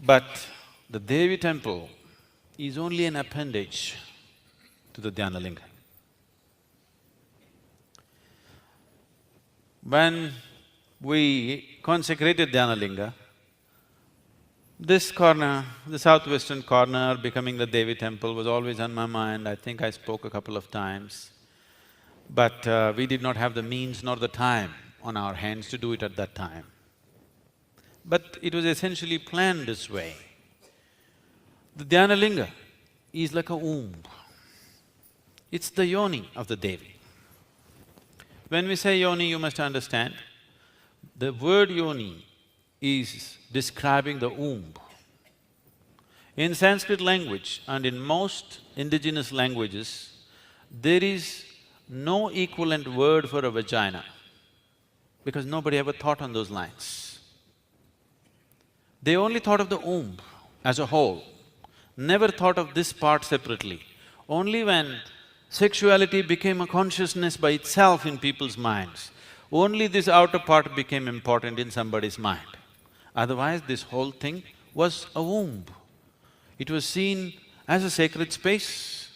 But the Devi temple is only an appendage to the Dhyanalinga. When we consecrated Dhyanalinga, this corner, the southwestern corner becoming the Devi temple was always on my mind. I think I spoke a couple of times. But we did not have the means nor the time on our hands to do it at that time. But it was essentially planned this way. The Dhyanalinga is like a womb. It's the yoni of the Devi. When we say yoni, you must understand, the word yoni is describing the womb. In Sanskrit language and in most indigenous languages, there is no equivalent word for a vagina because nobody ever thought on those lines. They only thought of the womb as a whole, never thought of this part separately. Only when sexuality became a consciousness by itself in people's minds, only this outer part became important in somebody's mind. Otherwise, this whole thing was a womb. It was seen as a sacred space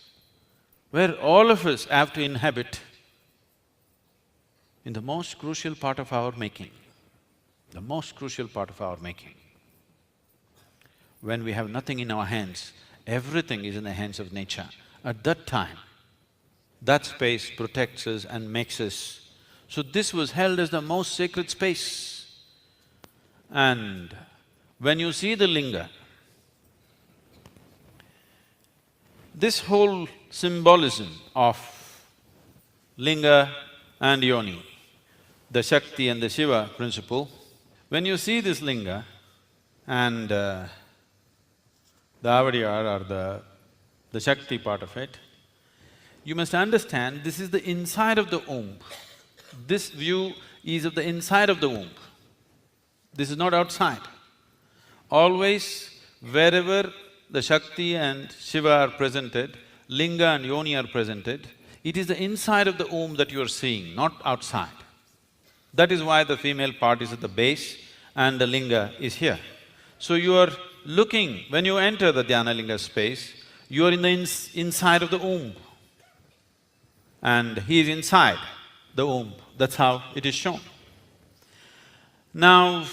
where all of us have to inhabit in the most crucial part of our making, the most crucial part of our making. When we have nothing in our hands, everything is in the hands of nature. At that time, that space protects us and makes us. So this was held as the most sacred space. And when you see the linga, this whole symbolism of Linga and Yoni, the Shakti and the Shiva principle, when you see this linga and the avadiyar or the Shakti part of it, you must understand this is the inside of the womb. This view is of the inside of the womb. This is not outside. Always, wherever the Shakti and Shiva are presented, Linga and Yoni are presented, it is the inside of the womb that you are seeing, not outside. That is why the female part is at the base and the linga is here. So you are looking, when you enter the Dhyanalinga space, you are in the inside of the womb. And he is inside the womb, that's how it is shown. Now,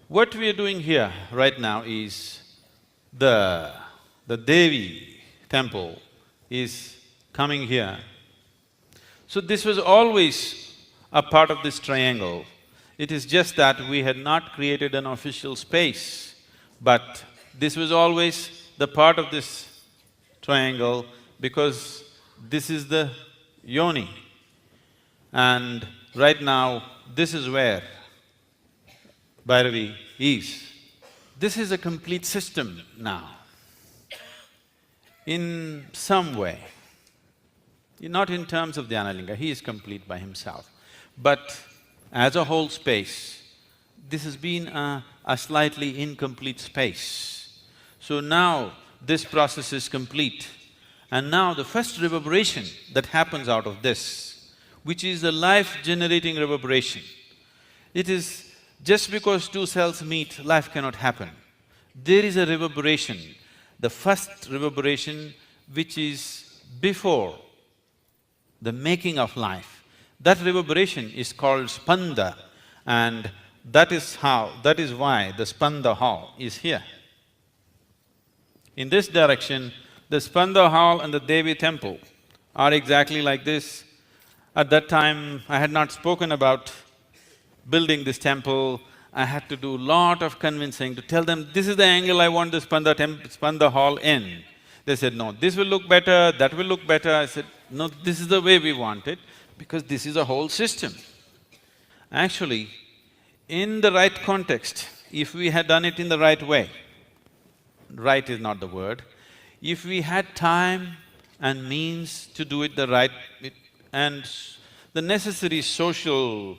what we are doing here right now is the Devi temple is coming here. So this was always a part of this triangle. It is just that we had not created an official space, but this was always the part of this triangle because this is the yoni. And right now, this is where Bhairavi is. This is a complete system now. In some way, not in terms of Dhyanalinga, he is complete by himself. But as a whole space, this has been a slightly incomplete space. So now this process is complete. And now the first reverberation that happens out of this, which is the life-generating reverberation, it is just because two cells meet, life cannot happen. There is a reverberation, the first reverberation which is before the making of life. That reverberation is called spanda, and that is why the spanda hall is here. In this direction, the spanda hall and the Devi temple are exactly like this. At that time, I had not spoken about building this temple. I had to do lot of convincing to tell them, this is the angle I want the spanda hall in. They said, no, this will look better, that will look better. I said, no, this is the way we want it, because this is a whole system. Actually, in the right context, if we had done it in the right way, right is not the word, if we had time and means to do it the right… and the necessary social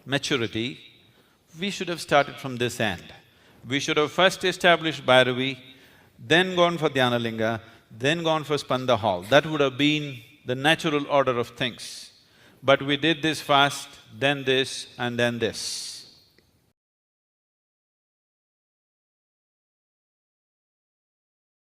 maturity, we should have started from this end. We should have first established Bhairavi, then gone for Dhyanalinga, then gone for Spanda Hall. That would have been the natural order of things. But we did this first, then this, and then this.